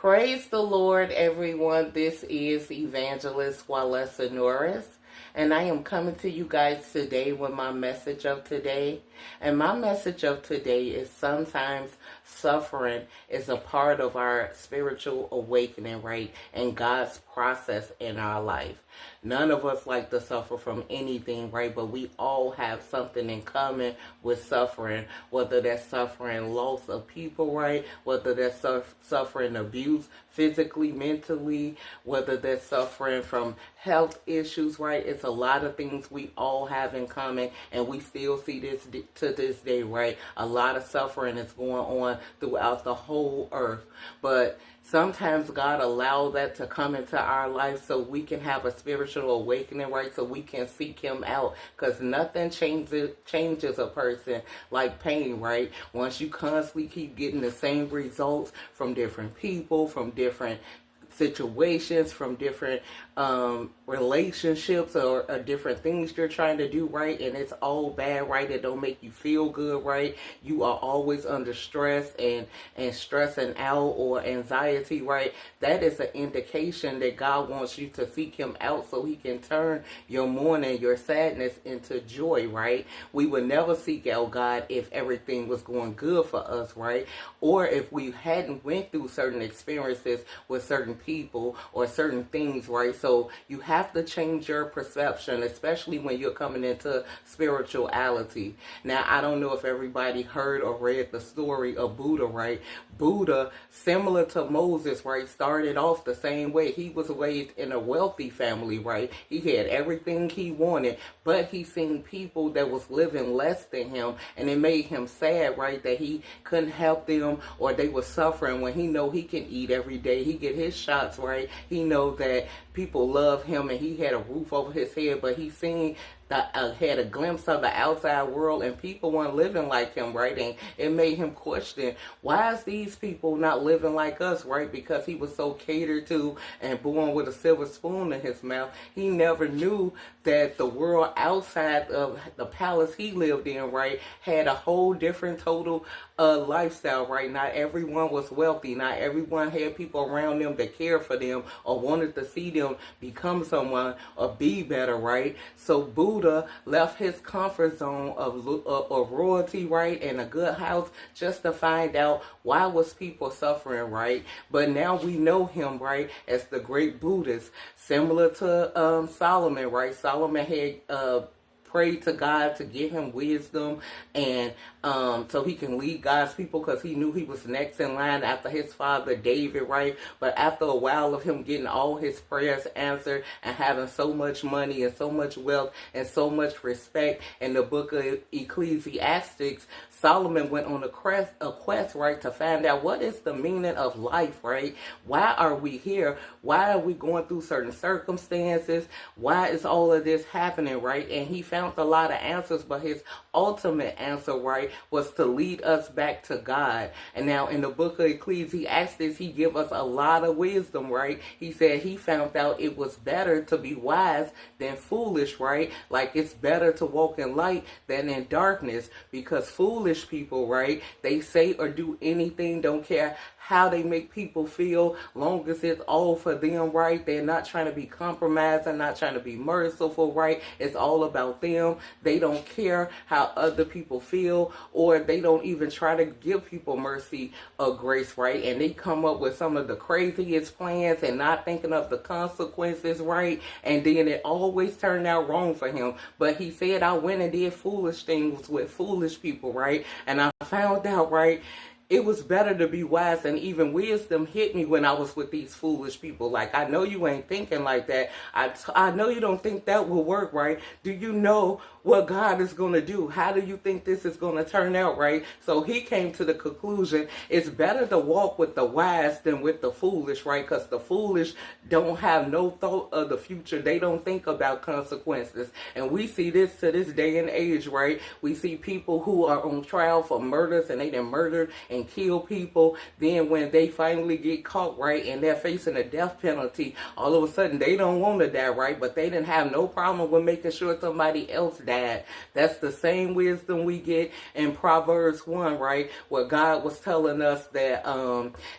Praise the Lord, everyone. This is Evangelist Walesa Norris, and I am coming to you guys today with my message of today. And my message of today is sometimes suffering is a part of our spiritual awakening, right? And God's process in our life. None of us like to suffer from anything, right? But we all have something in common with suffering, whether that's suffering loss of people, right? Whether that's suffering abuse physically, mentally, whether that's suffering from health issues, right? It's a lot of things we all have in common, and we still see this to this day, right? A lot of suffering is going on throughout the whole earth, but sometimes God allows that to come into our life so we can have a spiritual awakening, right? So we can seek Him out, because nothing changes a person like pain, right? Once you constantly keep getting the same results from different people, from different situations, from different relationships or different things you're trying to do, right? And it's all bad, right? It don't make you feel good, right? You are always under stress and stressing out or anxiety, right? That is an indication that God wants you to seek Him out so He can turn your mourning, your sadness into joy, right? We would never seek out God if everything was going good for us, right? Or if we hadn't went through certain experiences with certain people or certain things, right? So you have to change your perception, especially when you're coming into spirituality. Now, I don't know if everybody heard or read the story of Buddha, right? Buddha, similar to Moses, right, started off the same way. He was raised in a wealthy family, right? He had everything he wanted, but he seen people that was living less than him, and it made him sad, right, that he couldn't help them or they were suffering when he know he can eat every day. He get his shots, right? He know that people love him and he had a roof over his head, but he seen had a glimpse of the outside world and people weren't living like him, right? And it made him question, why is these people not living like us, right? Because he was so catered to and born with a silver spoon in his mouth. He never knew that the world outside of the palace he lived in, right, had a whole different total lifestyle, right? Not everyone was wealthy. Not everyone had people around them that cared for them or wanted to see them become someone or be better, right? So Buddha left his comfort zone of royalty, right, and a good house just to find out why was people suffering, right? But now we know him, right, as the great Buddhist, similar to Solomon, right? Solomon had prayed to God to give him wisdom and so he can lead God's people, because he knew he was next in line after his father David, right? But after a while of him getting all his prayers answered and having so much money and so much wealth and so much respect, in the book of Ecclesiastes, Solomon went on a quest, right, to find out what is the meaning of life, right? Why are we here? Why are we going through certain circumstances? Why is all of this happening, right? And he found a lot of answers, but his ultimate answer, right, was to lead us back to God. And now in the book of Ecclesiastes, he give us a lot of wisdom, right? He said he found out it was better to be wise than foolish, right? Like it's better to walk in light than in darkness, because foolish people, right, they say or do anything, don't care how they make people feel, long as it's all for them, right? They're not trying to be compromised and not trying to be merciful, right? It's all about them. They don't care how other people feel, or they don't even try to give people mercy or grace, right? And they come up with some of the craziest plans and not thinking of the consequences, right? And then it always turned out wrong for him. But he said, I went and did foolish things with foolish people, right? And I found out, right, it was better to be wise, and even wisdom hit me when I was with these foolish people. Like, I know you ain't thinking like that. I know you don't think that will work, right? Do you know what God is going to do? How do you think this is going to turn out, right? So he came to the conclusion, it's better to walk with the wise than with the foolish, right? Because the foolish don't have no thought of the future. They don't think about consequences. And we see this to this day and age, right? We see people who are on trial for murders, and they done murdered and kill people. Then when they finally get caught, right, and they're facing a death penalty, all of a sudden they don't want to die, right? But they didn't have no problem with making sure somebody else died. dad. That's the same wisdom we get in Proverbs 1, right? Where God was telling us that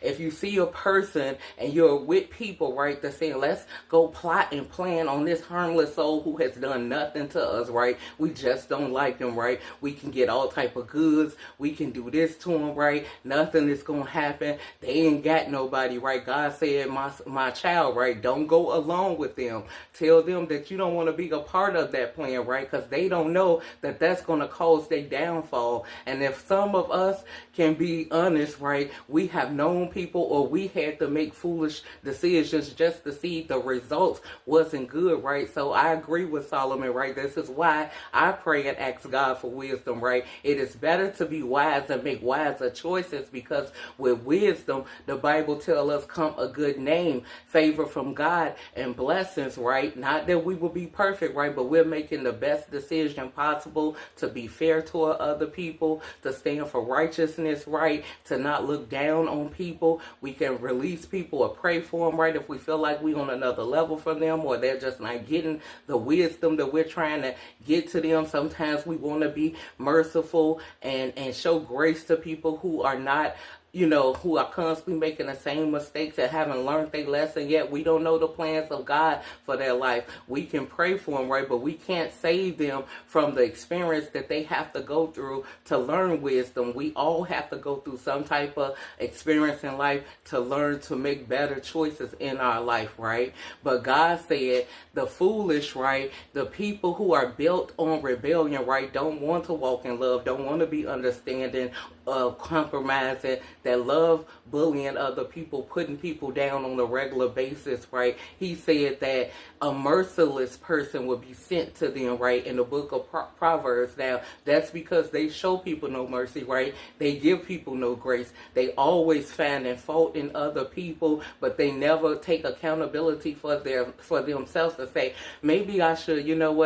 if you see a person and you're with people, right, they're saying, let's go plot and plan on this harmless soul who has done nothing to us, right? We just don't like him, right? We can get all type of goods. We can do this to him, right? Nothing is going to happen. They ain't got nobody, right? God said, my child, right? Don't go along with them. Tell them that you don't want to be a part of that plan, right? Because they don't know that that's going to cause their downfall. And if some of us can be honest, right, we have known people or we had to make foolish decisions just to see the results wasn't good, right? So I agree with Solomon, right? This is why I pray and ask God for wisdom, right? It is better to be wise and make wiser choices, because with wisdom, the Bible tells us come a good name, favor from God, and blessings, right? Not that we will be perfect, right? But we're making the best decision possible to be fair toward other people, to stand for righteousness, right? To not look down on people. We can release people or pray for them, right? If we feel like we're on another level for them or they're just not getting the wisdom that we're trying to get to them. Sometimes we want to be merciful and show grace to people who are not, who are constantly making the same mistakes and haven't learned their lesson yet. We don't know the plans of God for their life. We can pray for them, right? But we can't save them from the experience that they have to go through to learn wisdom. We all have to go through some type of experience in life to learn to make better choices in our life, right? But God said the foolish, right? The people who are built on rebellion, right? Don't want to walk in love, don't want to be understanding, compromising, that love bullying other people, putting people down on a regular basis, right? He said that a merciless person will be sent to them, right, in the book of Proverbs. Now, that's because they show people no mercy, right? They give people no grace. They always find fault in other people, but they never take accountability for themselves to say, maybe I should,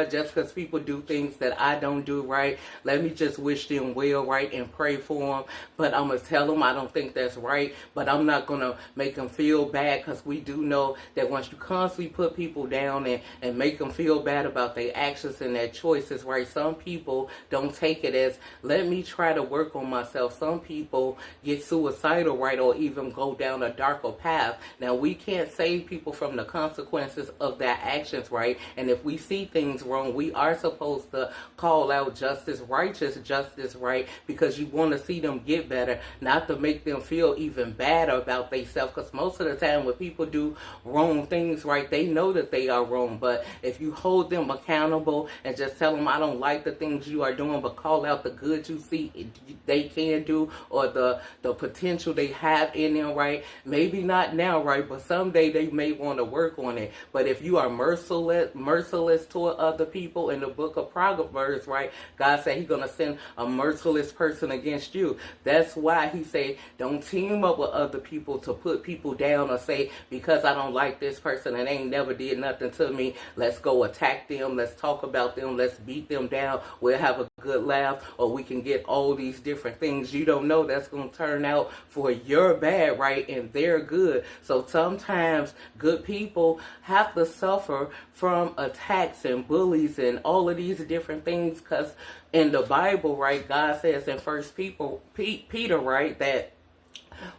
just because people do things that I don't do, right, let me just wish them well, right, and pray for them. But I'm going to tell them I don't think that's right, but I'm not going to make them feel bad, because we do know that once you constantly put people down and make them feel bad about their actions and their choices, right, some people don't take it as, let me try to work on myself. Some people get suicidal, right, or even go down a darker path. Now, we can't save people from the consequences of their actions, right? And if we see things wrong, we are supposed to call out justice, righteous justice, right? Because you want to see them get better, not to make them feel even bad about themselves. Because most of the time when people do wrong things, right, they know that they are wrong. But if you hold them accountable and just tell them, I don't like the things you are doing, but call out the good you see they can do, or the potential they have in them, right? Maybe not now, right, but someday they may want to work on it. But if you are merciless toward other people, in the book of Proverbs, right, God said he's going to send a merciless person against you. That's why he said, don't team up with other people to put people down or say, because I don't like this person and they ain't never did nothing to me, let's go attack them, let's talk about them, let's beat them down, we'll have a good laugh, or we can get all these different things. You don't know that's going to turn out for your bad, right, and they're good. So sometimes good people have to suffer from attacks and bullies and all of these different things, because in the Bible, right, God says in First Peter, right, that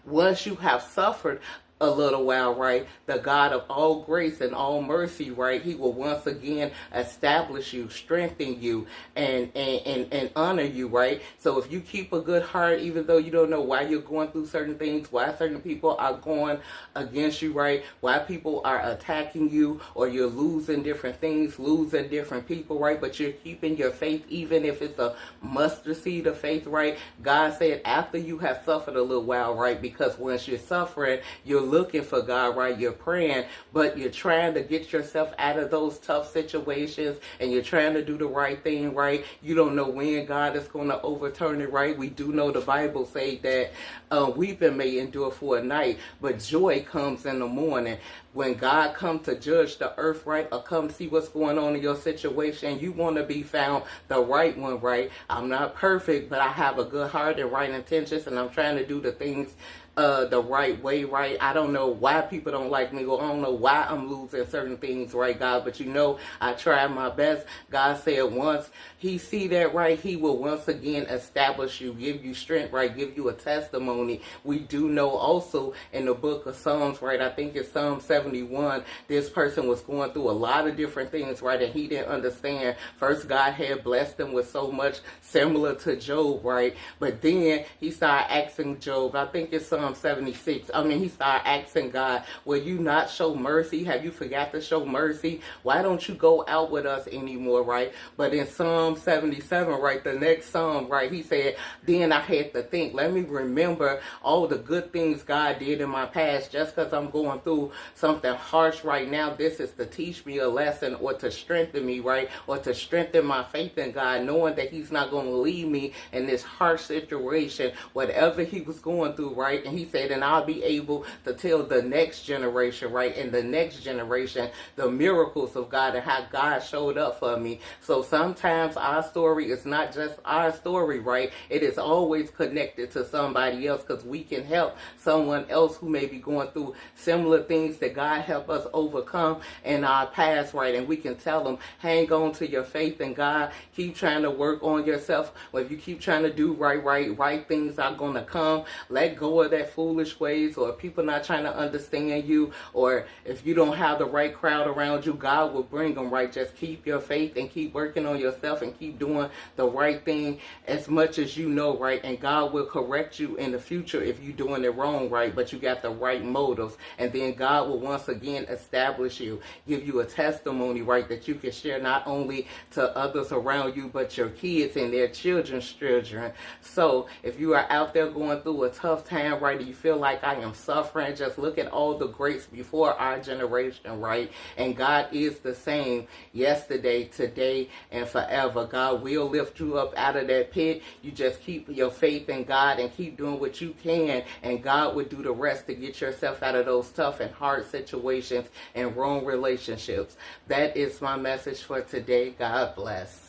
once you have suffered a little while, right, the God of all grace and all mercy, right, he will once again establish you, strengthen you, and honor you, right? So if you keep a good heart, even though you don't know why you're going through certain things, why certain people are going against you, right, why people are attacking you, or you're losing different things, losing different people, right, but you're keeping your faith, even if it's a mustard seed of faith, right? God said after you have suffered a little while, right, because once you're suffering, you're looking for God, right? You're praying, but you're trying to get yourself out of those tough situations, and you're trying to do the right thing, right? You don't know when God is going to overturn it, right? We do know the Bible say that weeping may endure for a night, but joy comes in the morning. When God comes to judge the earth, right, or come see what's going on in your situation, you want to be found the right one, right? I'm not perfect, but I have a good heart and right intentions, and I'm trying to do the things the right way, right? I don't know why people don't like me, or I don't know why I'm losing certain things, right, God? But you know, I tried my best. God said once He see that, right, He will once again establish you, give you strength, right, give you a testimony. We do know also in the book of Psalms, right, I think it's Psalm 71, this person was going through a lot of different things, right, and he didn't understand. First, God had blessed him with so much, similar to Job, right? But then he started asking Job, I think it's Psalm 76. He started asking God, will you not show mercy? Have you forgot to show mercy? Why don't you go out with us anymore, right? But in Psalm 77, right, the next Psalm, right, he said, then I had to think, let me remember all the good things God did in my past. Just because I'm going through something harsh right now, this is to teach me a lesson, or to strengthen me, right? Or to strengthen my faith in God, knowing that He's not going to leave me in this harsh situation, whatever he was going through, right? And he said, and I'll be able to tell the next generation, right? And the next generation, the miracles of God and how God showed up for me. So sometimes our story is not just our story, right? It is always connected to somebody else, because we can help someone else who may be going through similar things that God helped us overcome in our past, right? And we can tell them, hang on to your faith in God. Keep trying to work on yourself. Well, if you keep trying to do right things are going to come. Let go of that foolish ways, or people not trying to understand you, or if you don't have the right crowd around you, God will bring them, right? Just keep your faith and keep working on yourself and keep doing the right thing as much as you know, right? And God will correct you in the future if you're doing it wrong, right? But you got the right motives, and then God will once again establish you, give you a testimony, right, that you can share not only to others around you, but your kids and their children's children. So if you are out there going through a tough time, right, and you feel like I am suffering, just look at all the greats before our generation, right? And God is the same yesterday, today, and forever. God will lift you up out of that pit. You just keep your faith in God and keep doing what you can, and God will do the rest to get yourself out of those tough and hard situations and wrong relationships. That is my message for today. God bless.